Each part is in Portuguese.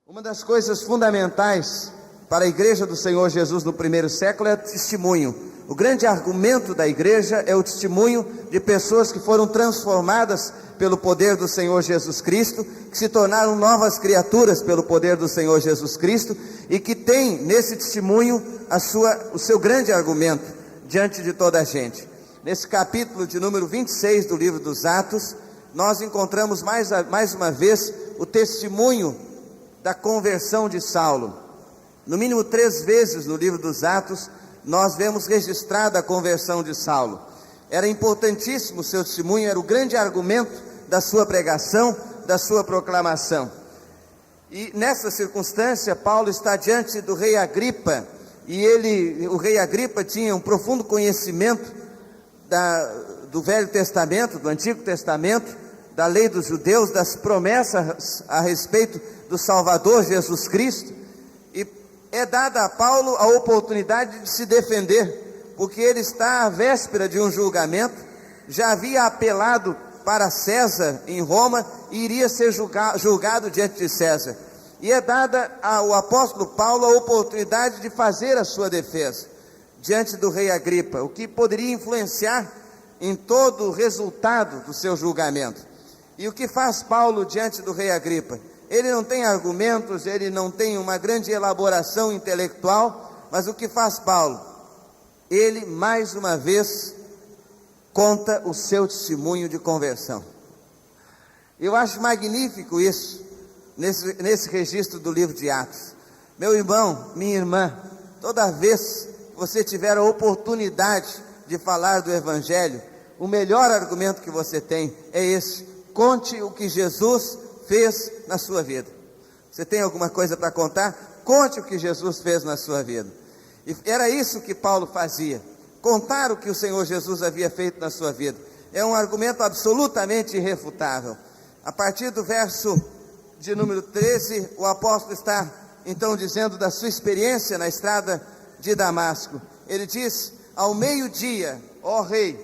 Uma das coisas fundamentais para a igreja do Senhor Jesus no primeiro século é o testemunho. O grande argumento da igreja é o testemunho de pessoas que foram transformadas pelo poder do Senhor Jesus Cristo, que se tornaram novas criaturas pelo poder do Senhor Jesus Cristo e que tem nesse testemunho o seu grande argumento diante de toda a gente. Nesse capítulo de número 26 do livro dos Atos, nós encontramos mais uma vez o testemunho da conversão de Saulo. No mínimo 3 vezes no livro dos Atos, nós vemos registrada a conversão de Saulo. Era importantíssimo o seu testemunho, era o grande argumento da sua pregação, da sua proclamação. E nessa circunstância, Paulo está diante do rei Agripa, e o rei Agripa tinha um profundo conhecimento do Velho Testamento, do Antigo Testamento, da lei dos judeus, das promessas a respeito do Salvador Jesus Cristo, e é dada a Paulo a oportunidade de se defender, porque ele está à véspera de um julgamento, já havia apelado para César em Roma e iria ser julgado diante de César, e é dada ao apóstolo Paulo a oportunidade de fazer a sua defesa diante do rei Agripa, o que poderia influenciar em todo o resultado do seu julgamento. E o que faz Paulo diante do rei Agripa? Ele não tem argumentos, ele não tem uma grande elaboração intelectual, mas o que faz Paulo? Ele, mais uma vez, conta o seu testemunho de conversão. Eu acho magnífico isso, nesse registro do livro de Atos. Meu irmão, minha irmã, toda vez que você tiver a oportunidade de falar do Evangelho, o melhor argumento que você tem é esse: conte o que Jesus fez na sua vida. Você tem alguma coisa para contar? Conte o que Jesus fez na sua vida. E era isso que Paulo fazia, contar o que o Senhor Jesus havia feito na sua vida. É um argumento absolutamente irrefutável. A partir do verso de número 13, o apóstolo está então dizendo da sua experiência na estrada de Damasco. Ele diz: ao meio-dia, ó rei,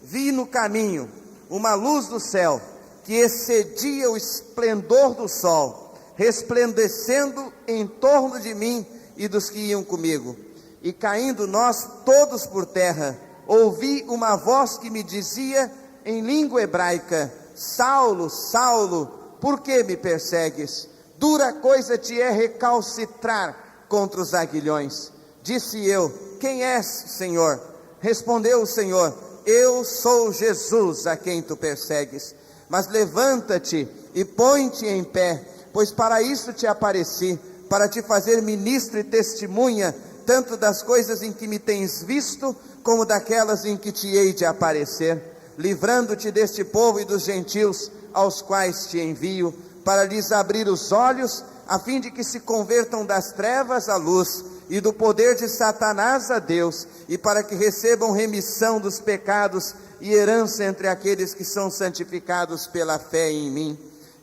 vi no caminho uma luz do céu que excedia o esplendor do sol, resplandecendo em torno de mim e dos que iam comigo. E caindo nós todos por terra, ouvi uma voz que me dizia em língua hebraica: Saulo, Saulo, por que me persegues? Dura coisa te é recalcitrar contra os aguilhões. Disse eu: quem és, Senhor? Respondeu o Senhor: eu sou Jesus a quem tu persegues. Mas levanta-te e põe-te em pé, pois para isso te apareci, para te fazer ministro e testemunha, tanto das coisas em que me tens visto, como daquelas em que te hei de aparecer, livrando-te deste povo e dos gentios, aos quais te envio, para lhes abrir os olhos, a fim de que se convertam das trevas à luz, e do poder de Satanás a Deus, e para que recebam remissão dos pecados e herança entre aqueles que são santificados pela fé em mim.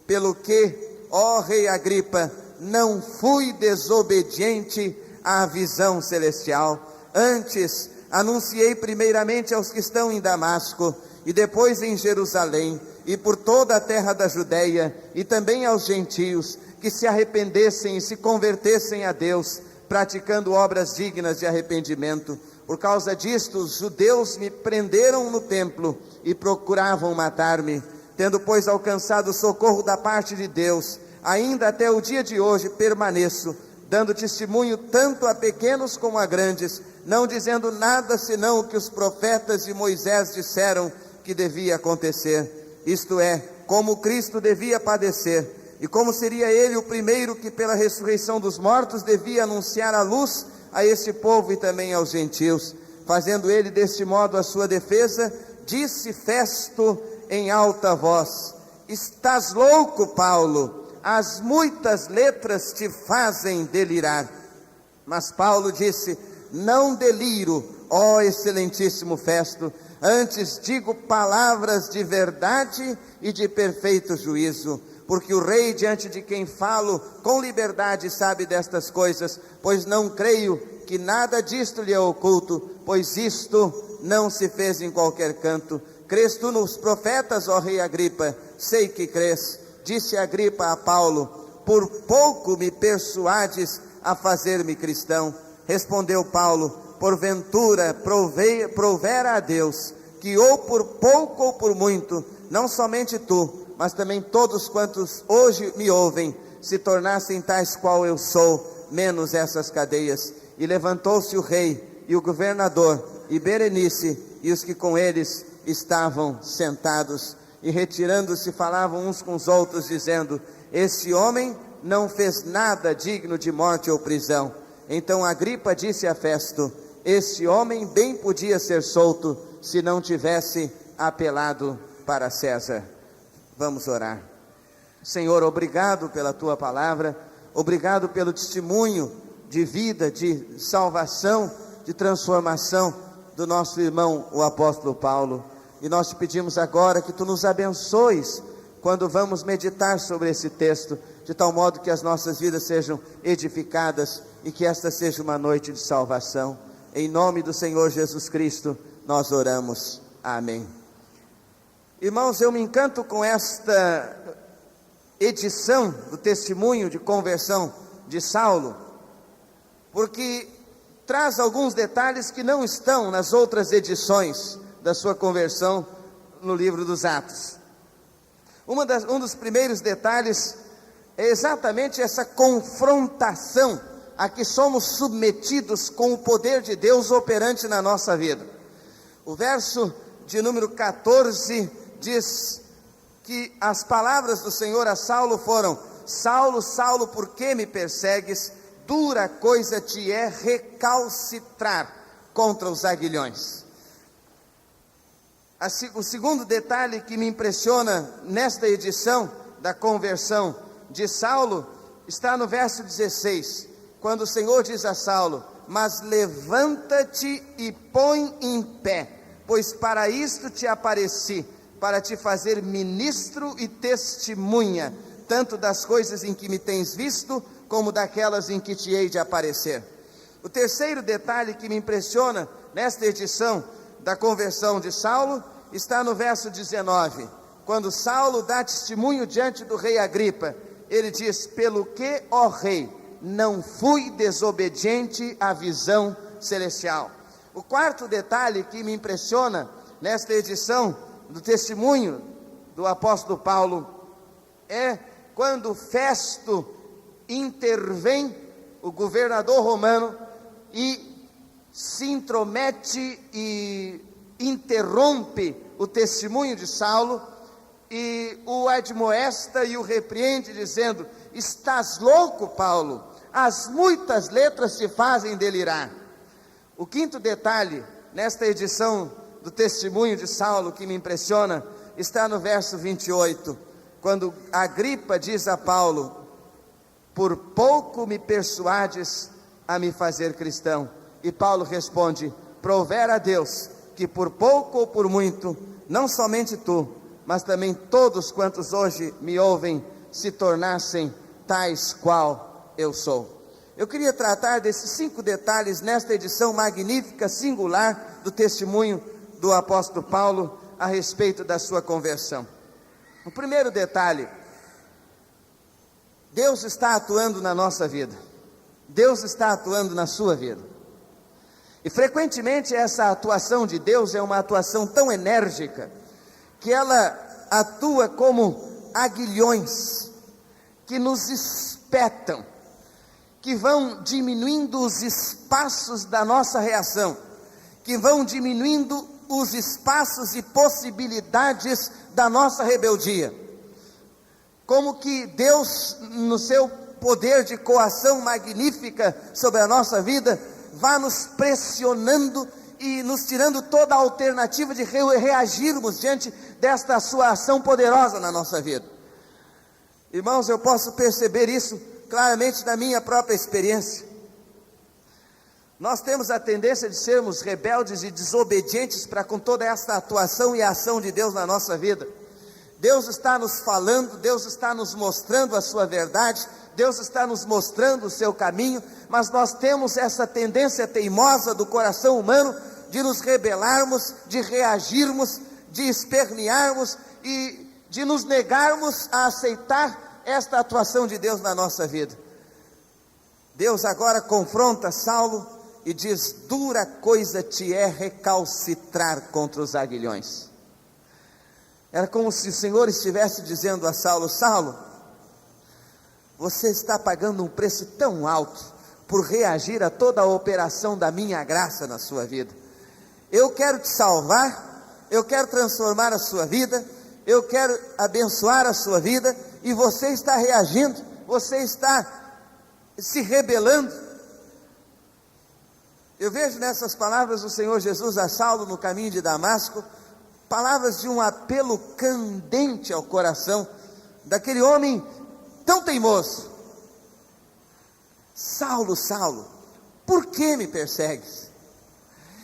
Pelo que, ó rei Agripa, não fui desobediente à visão celestial. Antes, anunciei primeiramente aos que estão em Damasco, e depois em Jerusalém, e por toda a terra da Judeia, e também aos gentios, que se arrependessem e se convertessem a Deus, praticando obras dignas de arrependimento. Por causa disto, os judeus me prenderam no templo e procuravam matar-me. Tendo, pois, alcançado socorro da parte de Deus, ainda até o dia de hoje permaneço, dando testemunho tanto a pequenos como a grandes, não dizendo nada senão o que os profetas de Moisés disseram que devia acontecer. Isto é, como Cristo devia padecer, e como seria ele o primeiro que pela ressurreição dos mortos devia anunciar a luz a este povo e também aos gentios. Fazendo ele deste modo a sua defesa, disse Festo em alta voz: estás louco, Paulo, as muitas letras te fazem delirar. Mas Paulo disse: não deliro, ó excelentíssimo Festo, antes digo palavras de verdade e de perfeito juízo. Porque o rei diante de quem falo com liberdade sabe destas coisas, pois não creio que nada disto lhe é oculto, pois isto não se fez em qualquer canto. Crês tu nos profetas, ó rei Agripa? Sei que crês. Disse Agripa a Paulo: por pouco me persuades a fazer-me cristão. Respondeu Paulo: porventura provera a Deus, que ou por pouco ou por muito, não somente tu, mas também todos quantos hoje me ouvem, se tornassem tais qual eu sou, menos essas cadeias. E levantou-se o rei e o governador e Berenice e os que com eles estavam sentados, e retirando-se falavam uns com os outros, dizendo: esse homem não fez nada digno de morte ou prisão. Então Agripa disse a Festo: este homem bem podia ser solto, se não tivesse apelado para César. Vamos orar. Senhor, obrigado pela tua palavra, obrigado pelo testemunho de vida, de salvação, de transformação do nosso irmão, o apóstolo Paulo. E nós te pedimos agora que tu nos abençoes quando vamos meditar sobre esse texto, de tal modo que as nossas vidas sejam edificadas e que esta seja uma noite de salvação. Em nome do Senhor Jesus Cristo, nós oramos. Amém. Irmãos, eu me encanto com esta edição do testemunho de conversão de Saulo, porque traz alguns detalhes que não estão nas outras edições da sua conversão no livro dos Atos. Um dos primeiros detalhes é exatamente essa confrontação a que somos submetidos com o poder de Deus operante na nossa vida. O verso de número 14 diz que as palavras do Senhor a Saulo foram: Saulo, Saulo, por que me persegues? Dura coisa te é recalcitrar contra os aguilhões. O segundo detalhe que me impressiona nesta edição da conversão de Saulo está no verso 16, quando o Senhor diz a Saulo: mas levanta-te e põe em pé, pois para isto te apareci, para te fazer ministro e testemunha, tanto das coisas em que me tens visto, como daquelas em que te hei de aparecer. O terceiro detalhe que me impressiona nesta edição da conversão de Saulo está no verso 19, quando Saulo dá testemunho diante do rei Agripa. Ele diz: pelo que, ó rei, não fui desobediente à visão celestial. O quarto detalhe que me impressiona nesta edição do testemunho do apóstolo Paulo é quando Festo intervém, o governador romano, e se intromete e interrompe o testemunho de Saulo, e o admoesta e o repreende, dizendo: estás louco, Paulo? As muitas letras te fazem delirar. O quinto detalhe nesta edição do testemunho de Saulo que me impressiona está no verso 28, quando Agripa diz a Paulo: por pouco me persuades a me fazer cristão. E Paulo responde: provera a Deus, que por pouco ou por muito, não somente tu, mas também todos quantos hoje me ouvem, se tornassem tais qual eu sou. Eu queria tratar desses 5 detalhes nesta edição magnífica, singular, do testemunho do apóstolo Paulo a respeito da sua conversão. O primeiro detalhe: Deus está atuando na nossa vida, Deus está atuando na sua vida. E frequentemente essa atuação de Deus é uma atuação tão enérgica, que ela atua como aguilhões, que nos espetam, que vão diminuindo os espaços da nossa reação, que vão diminuindo os espaços e possibilidades da nossa rebeldia. Como que Deus, no seu poder de coação magnífica sobre a nossa vida, vá nos pressionando e nos tirando toda a alternativa de reagirmos diante desta sua ação poderosa na nossa vida. Irmãos, eu posso perceber isso claramente na minha própria experiência. Nós temos a tendência de sermos rebeldes e desobedientes para com toda esta atuação e ação de Deus na nossa vida. Deus está nos falando, Deus está nos mostrando a sua verdade, Deus está nos mostrando o seu caminho, mas nós temos essa tendência teimosa do coração humano de nos rebelarmos, de reagirmos, de espernearmos e de nos negarmos a aceitar esta atuação de Deus na nossa vida. Deus agora confronta Saulo e diz: dura coisa te é recalcitrar contra os aguilhões. Era como se o Senhor estivesse dizendo a Saulo: Saulo, você está pagando um preço tão alto por reagir a toda a operação da minha graça na sua vida. Eu quero te salvar, eu quero transformar a sua vida, eu quero abençoar a sua vida, e você está reagindo, você está se rebelando. Eu vejo nessas palavras do Senhor Jesus a Saulo no caminho de Damasco, palavras de um apelo candente ao coração daquele homem tão teimoso. Saulo, Saulo, por que me persegues?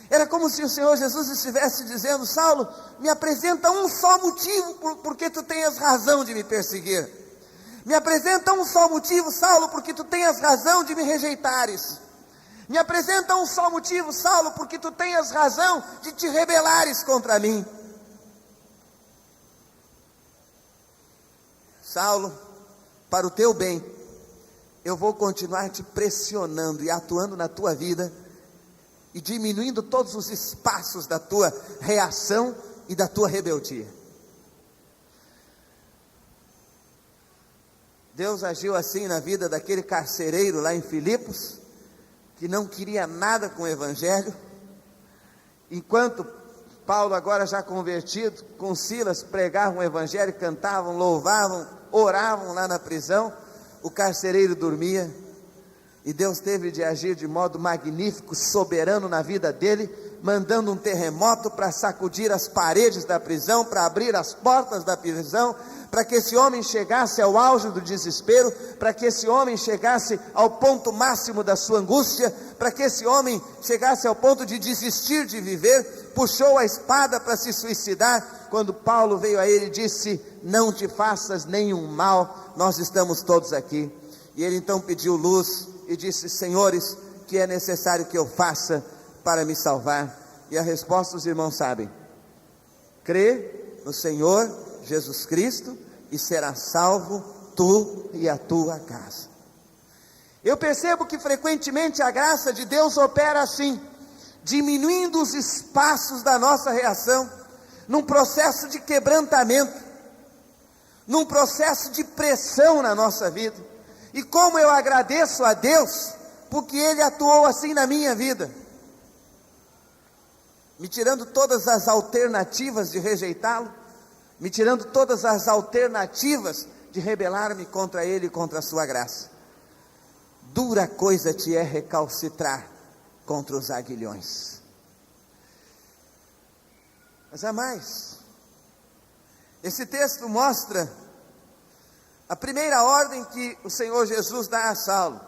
Era como se o Senhor Jesus estivesse dizendo: Saulo, me apresenta um só motivo porque tu tenhas razão de me perseguir. Me apresenta um só motivo, Saulo, porque tu tenhas razão de me rejeitares. Me apresenta um só motivo, Saulo, porque tu tenhas razão de te rebelares contra mim. Saulo, para o teu bem, eu vou continuar te pressionando e atuando na tua vida, e diminuindo todos os espaços da tua reação e da tua rebeldia. Deus agiu assim na vida daquele carcereiro lá em Filipos, que não queria nada com o Evangelho. Enquanto Paulo, agora já convertido, com Silas pregavam o Evangelho, cantavam, louvavam, oravam lá na prisão, o carcereiro dormia. E Deus teve de agir de modo magnífico, soberano na vida dele, mandando um terremoto para sacudir as paredes da prisão, para abrir as portas da prisão, para que esse homem chegasse ao auge do desespero, para que esse homem chegasse ao ponto máximo da sua angústia, para que esse homem chegasse ao ponto de desistir de viver. Puxou a espada para se suicidar, quando Paulo veio a ele e disse: não te faças nenhum mal, nós estamos todos aqui. E ele então pediu luz e disse: senhores, que é necessário que eu faça para me salvar? E a resposta os irmãos sabem: crê no Senhor Jesus Cristo e será salvo tu e a tua casa. Eu percebo que frequentemente a graça de Deus opera assim, diminuindo os espaços da nossa reação, num processo de quebrantamento, num processo de pressão na nossa vida. E como eu agradeço a Deus, porque Ele atuou assim na minha vida, me tirando todas as alternativas de rejeitá-lo, me tirando todas as alternativas de rebelar-me contra Ele e contra a sua graça. Dura coisa te é recalcitrar contra os aguilhões. Mas há mais. Esse texto mostra a primeira ordem que o Senhor Jesus dá a Saulo.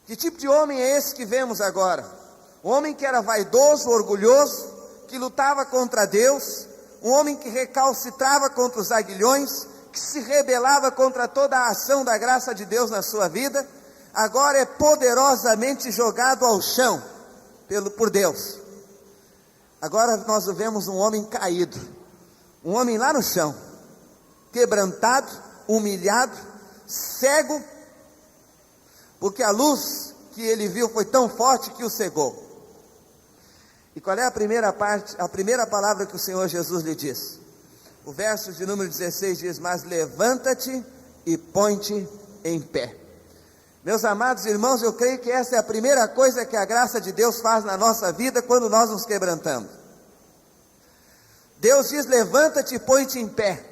Que tipo de homem é esse que vemos agora? Um homem que era vaidoso, orgulhoso, que lutava contra Deus, um homem que recalcitrava contra os aguilhões, que se rebelava contra toda a ação da graça de Deus na sua vida, agora é poderosamente jogado ao chão por Deus. Agora nós vemos um homem caído, um homem lá no chão, quebrantado, humilhado, cego, porque a luz que ele viu foi tão forte que o cegou. E qual é a primeira palavra que o Senhor Jesus lhe diz? O verso de número 16 diz: mas levanta-te e põe-te em pé. Meus amados irmãos, eu creio que essa é a primeira coisa que a graça de Deus faz na nossa vida quando nós nos quebrantamos. Deus diz: levanta-te e põe-te em pé.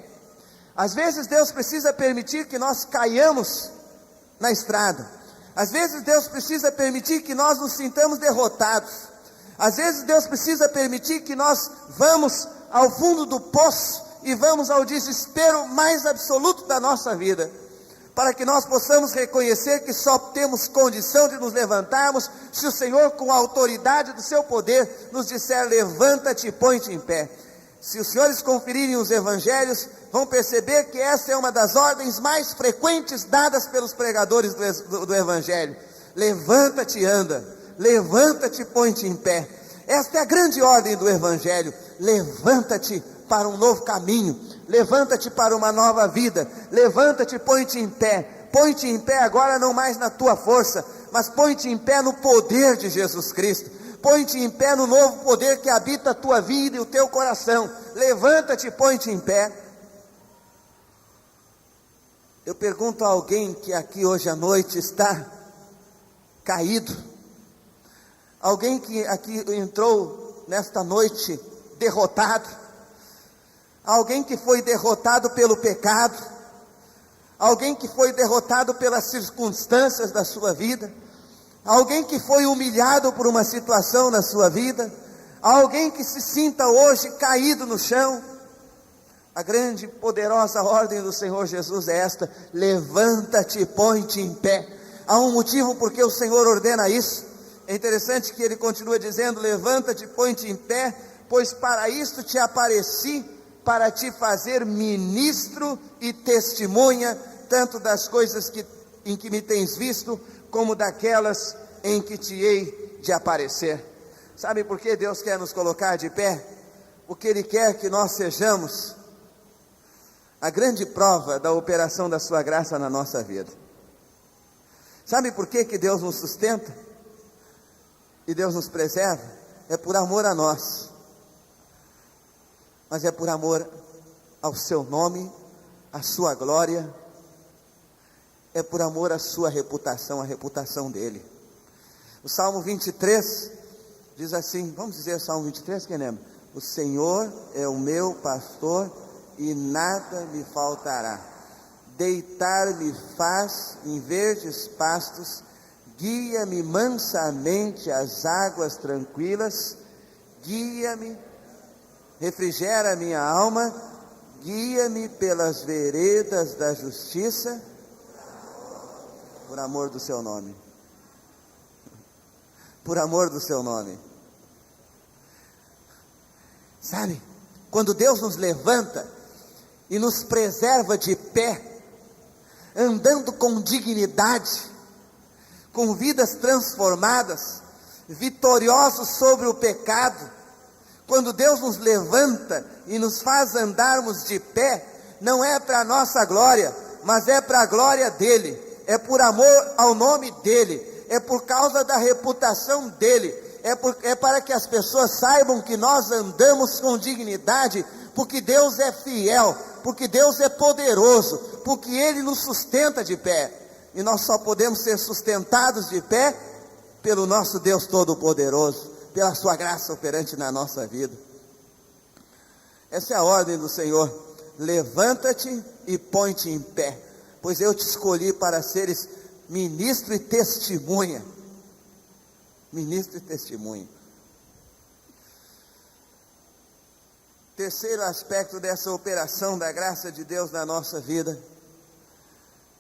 Às vezes Deus precisa permitir que nós caiamos na estrada. Às vezes Deus precisa permitir que nós nos sintamos derrotados. Às vezes Deus precisa permitir que nós vamos ao fundo do poço e vamos ao desespero mais absoluto da nossa vida, para que nós possamos reconhecer que só temos condição de nos levantarmos se o Senhor, com a autoridade do seu poder, nos disser: levanta-te e põe-te em pé. Se os senhores conferirem os evangelhos, vão perceber que essa é uma das ordens mais frequentes dadas pelos pregadores do evangelho: levanta-te e anda, levanta-te e põe-te em pé. Esta é a grande ordem do evangelho: levanta-te, para um novo caminho, levanta-te para uma nova vida, levanta-te, põe-te em pé agora não mais na tua força, mas põe-te em pé no poder de Jesus Cristo, põe-te em pé no novo poder que habita a tua vida e o teu coração, levanta-te, põe-te em pé. Eu pergunto a alguém que aqui hoje à noite está caído, alguém que aqui entrou nesta noite derrotado, alguém que foi derrotado pelo pecado, alguém que foi derrotado pelas circunstâncias da sua vida, alguém que foi humilhado por uma situação na sua vida, alguém que se sinta hoje caído no chão. A grande e poderosa ordem do Senhor Jesus é esta: levanta-te e põe-te em pé. Há um motivo porque o Senhor ordena isso. É interessante que ele continua dizendo: levanta-te e põe-te em pé, pois para isto te apareci, para te fazer ministro e testemunha, tanto das coisas em que me tens visto, como daquelas em que te hei de aparecer. Sabe por que Deus quer nos colocar de pé? Porque Ele quer que nós sejamos a grande prova da operação da sua graça na nossa vida. Sabe por que Deus nos sustenta? E Deus nos preserva? É por amor a nós, mas é por amor ao seu nome, à sua glória, é por amor à sua reputação, a reputação dele. O Salmo 23 diz assim, vamos dizer o Salmo 23, quem lembra? O Senhor é o meu pastor e nada me faltará. Deitar-me faz em verdes pastos, guia-me mansamente às águas tranquilas, guia-me, refrigera a minha alma, guia-me pelas veredas da justiça, por amor do seu nome. Por amor do seu nome. Sabe, quando Deus nos levanta e nos preserva de pé, andando com dignidade, com vidas transformadas, vitoriosos sobre o pecado, quando Deus nos levanta e nos faz andarmos de pé, não é para a nossa glória, mas é para a glória dele, é por amor ao nome dele, é por causa da reputação dele, é para que as pessoas saibam que nós andamos com dignidade, porque Deus é fiel, porque Deus é poderoso, porque Ele nos sustenta de pé, e nós só podemos ser sustentados de pé pelo nosso Deus Todo-Poderoso, pela sua graça operante na nossa vida. Essa é a ordem do Senhor: levanta-te e põe-te em pé, pois eu te escolhi para seres ministro e testemunha. Ministro e testemunha. Terceiro aspecto dessa operação da graça de Deus na nossa vida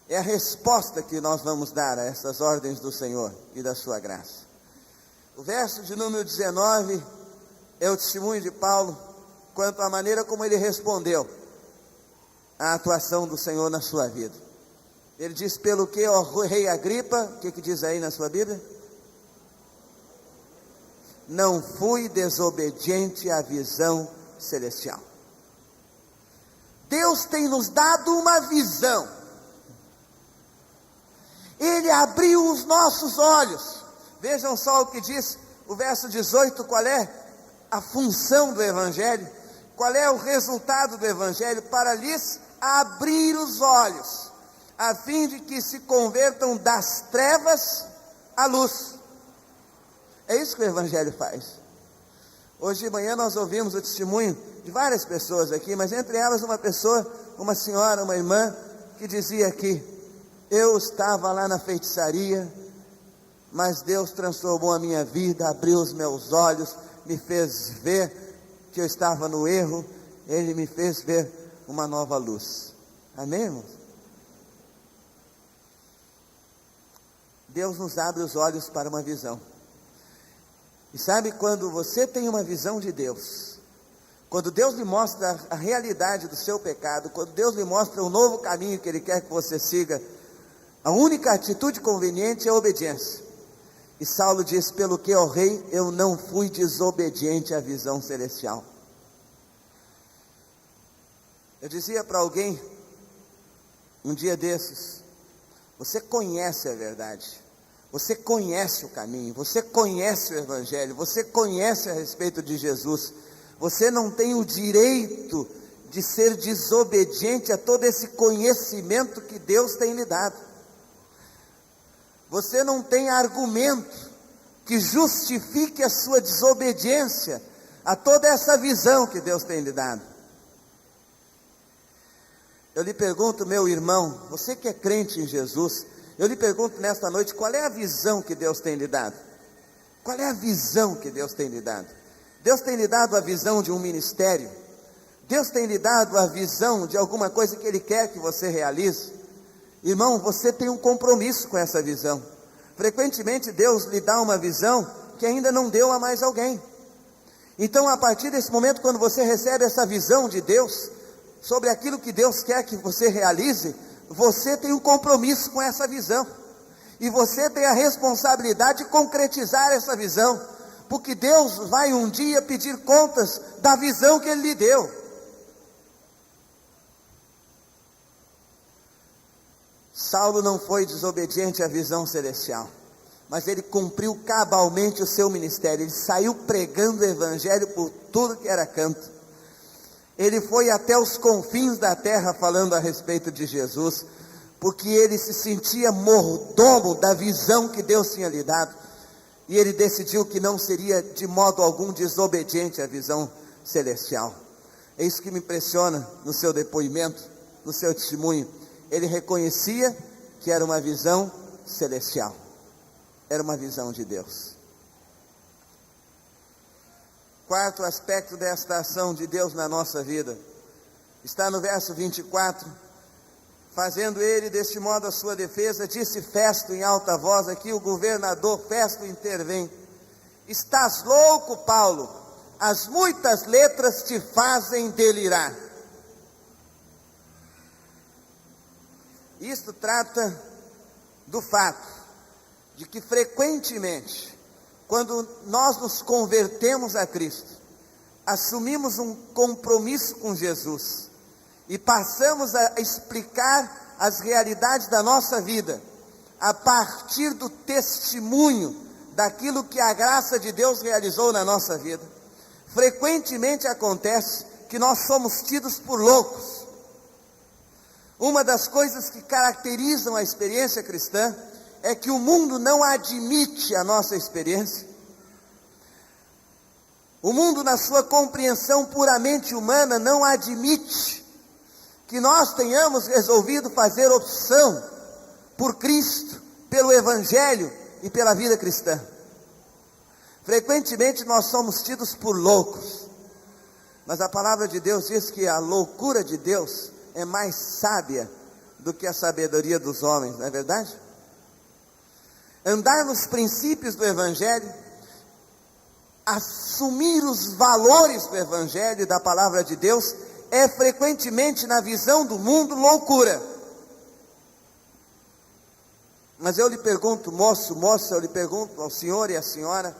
é a resposta que nós vamos dar a essas ordens do Senhor e da sua graça. O verso de número 19 é o testemunho de Paulo quanto à maneira como ele respondeu à atuação do Senhor na sua vida. Ele diz: pelo que, ó rei Agripa, o que diz aí na sua Bíblia? Não fui desobediente à visão celestial. Deus tem nos dado uma visão. Ele abriu os nossos olhos. Vejam só o que diz o verso 18, qual é a função do Evangelho, qual é o resultado do Evangelho: para lhes abrir os olhos, a fim de que se convertam das trevas à luz. É isso que o Evangelho faz. Hoje de manhã nós ouvimos o testemunho de várias pessoas aqui, mas entre elas uma pessoa, uma senhora, uma irmã, que dizia aqui: eu estava lá na feitiçaria, mas Deus transformou a minha vida, abriu os meus olhos, me fez ver que eu estava no erro, Ele me fez ver uma nova luz. Amém, irmãos? Deus nos abre os olhos para uma visão. E sabe, quando você tem uma visão de Deus, quando Deus lhe mostra a realidade do seu pecado, quando Deus lhe mostra o novo caminho que Ele quer que você siga, a única atitude conveniente é a obediência. E Saulo diz: pelo que, ó rei, eu não fui desobediente à visão celestial. Eu dizia para alguém, um dia desses: você conhece a verdade, você conhece o caminho, você conhece o Evangelho, você conhece a respeito de Jesus, você não tem o direito de ser desobediente a todo esse conhecimento que Deus tem lhe dado. Você não tem argumento que justifique a sua desobediência a toda essa visão que Deus tem lhe dado. Eu lhe pergunto, meu irmão, você que é crente em Jesus, eu lhe pergunto nesta noite, qual é a visão que Deus tem lhe dado? Qual é a visão que Deus tem lhe dado? Deus tem lhe dado a visão de um ministério? Deus tem lhe dado a visão de alguma coisa que Ele quer que você realize? Irmão, você tem um compromisso com essa visão. Frequentemente Deus lhe dá uma visão que ainda não deu a mais alguém. Então, a partir desse momento, quando você recebe essa visão de Deus, sobre aquilo que Deus quer que você realize, você tem um compromisso com essa visão, e você tem a responsabilidade de concretizar essa visão, porque Deus vai um dia pedir contas da visão que Ele lhe deu. Saulo não foi desobediente à visão celestial, mas ele cumpriu cabalmente o seu ministério. Ele saiu pregando o Evangelho por tudo que era canto. Ele foi até os confins da terra falando a respeito de Jesus, porque ele se sentia mordomo da visão que Deus tinha lhe dado, e ele decidiu que não seria de modo algum desobediente à visão celestial. É isso que me impressiona no seu depoimento, no seu testemunho. Ele reconhecia que era uma visão celestial, era uma visão de Deus. Quarto aspecto desta ação de Deus na nossa vida, está no verso 24, fazendo ele deste modo a sua defesa, disse Festo em alta voz, aqui o governador Festo intervém: estás louco, Paulo, as muitas letras te fazem delirar. Isto trata do fato de que frequentemente, quando nós nos convertemos a Cristo, assumimos um compromisso com Jesus e passamos a explicar as realidades da nossa vida a partir do testemunho daquilo que a graça de Deus realizou na nossa vida, frequentemente acontece que nós somos tidos por loucos. Uma das coisas que caracterizam a experiência cristã é que o mundo não admite a nossa experiência. O mundo, na sua compreensão puramente humana, não admite que nós tenhamos resolvido fazer opção por Cristo, pelo Evangelho e pela vida cristã. Frequentemente nós somos tidos por loucos, mas a palavra de Deus diz que a loucura de Deus é mais sábia do que a sabedoria dos homens, não é verdade? Andar nos princípios do Evangelho, assumir os valores do Evangelho e da palavra de Deus, é frequentemente, na visão do mundo, loucura. Mas eu lhe pergunto, moça, eu lhe pergunto ao senhor e à senhora,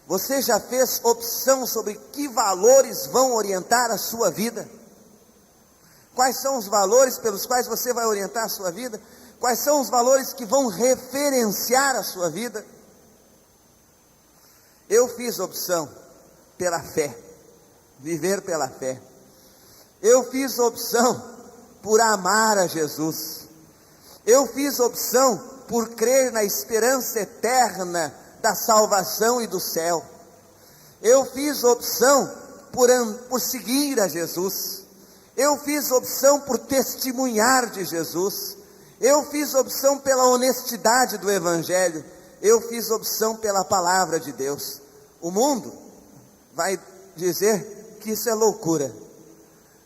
você já fez opção sobre que valores vão orientar a sua vida? Quais são os valores pelos quais você vai orientar a sua vida? Quais são os valores que vão referenciar a sua vida? Eu fiz opção pela fé, viver pela fé. Eu fiz opção por amar a Jesus. Eu fiz opção por crer na esperança eterna da salvação e do céu. Eu fiz opção por seguir a Jesus. Eu fiz opção por testemunhar de Jesus. Eu fiz opção pela honestidade do Evangelho. Eu fiz opção pela palavra de Deus. O mundo vai dizer que isso é loucura,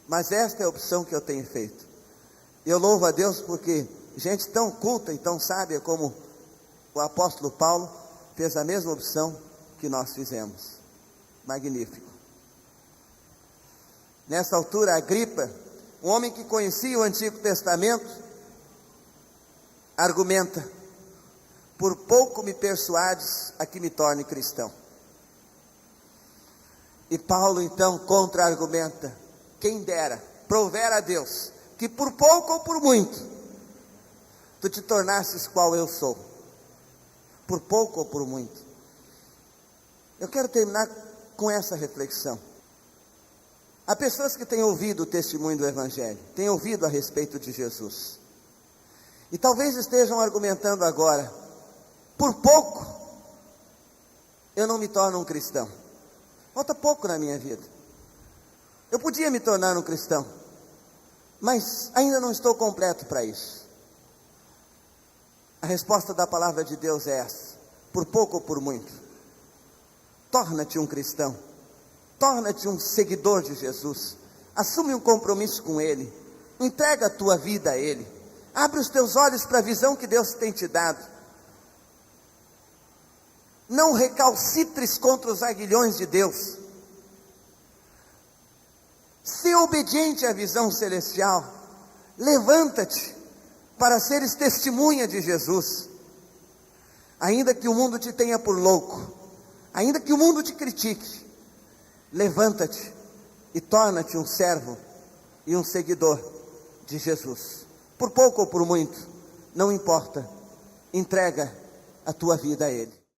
mas esta é a opção que eu tenho feito. Eu louvo a Deus porque gente tão culta e tão sábia como o apóstolo Paulo fez a mesma opção que nós fizemos. Magnífico. Nessa altura, Agripa, um homem que conhecia o Antigo Testamento, argumenta: por pouco me persuades a que me torne cristão. E Paulo então contra-argumenta: quem dera prouver a Deus que por pouco ou por muito, tu te tornasses qual eu sou, por pouco ou por muito. Eu quero terminar com essa reflexão. Há pessoas que têm ouvido o testemunho do Evangelho, têm ouvido a respeito de Jesus, e talvez estejam argumentando agora: por pouco eu não me torno um cristão, falta pouco na minha vida, eu podia me tornar um cristão, mas ainda não estou completo para isso. A resposta da palavra de Deus é essa: por pouco ou por muito, torna-te um cristão, torna-te um seguidor de Jesus, assume um compromisso com Ele, entrega a tua vida a Ele, abre os teus olhos para a visão que Deus tem te dado, não recalcitres contra os aguilhões de Deus, se obediente à visão celestial, levanta-te para seres testemunha de Jesus, ainda que o mundo te tenha por louco, ainda que o mundo te critique, levanta-te e torna-te um servo e um seguidor de Jesus, por pouco ou por muito, não importa, entrega a tua vida a Ele.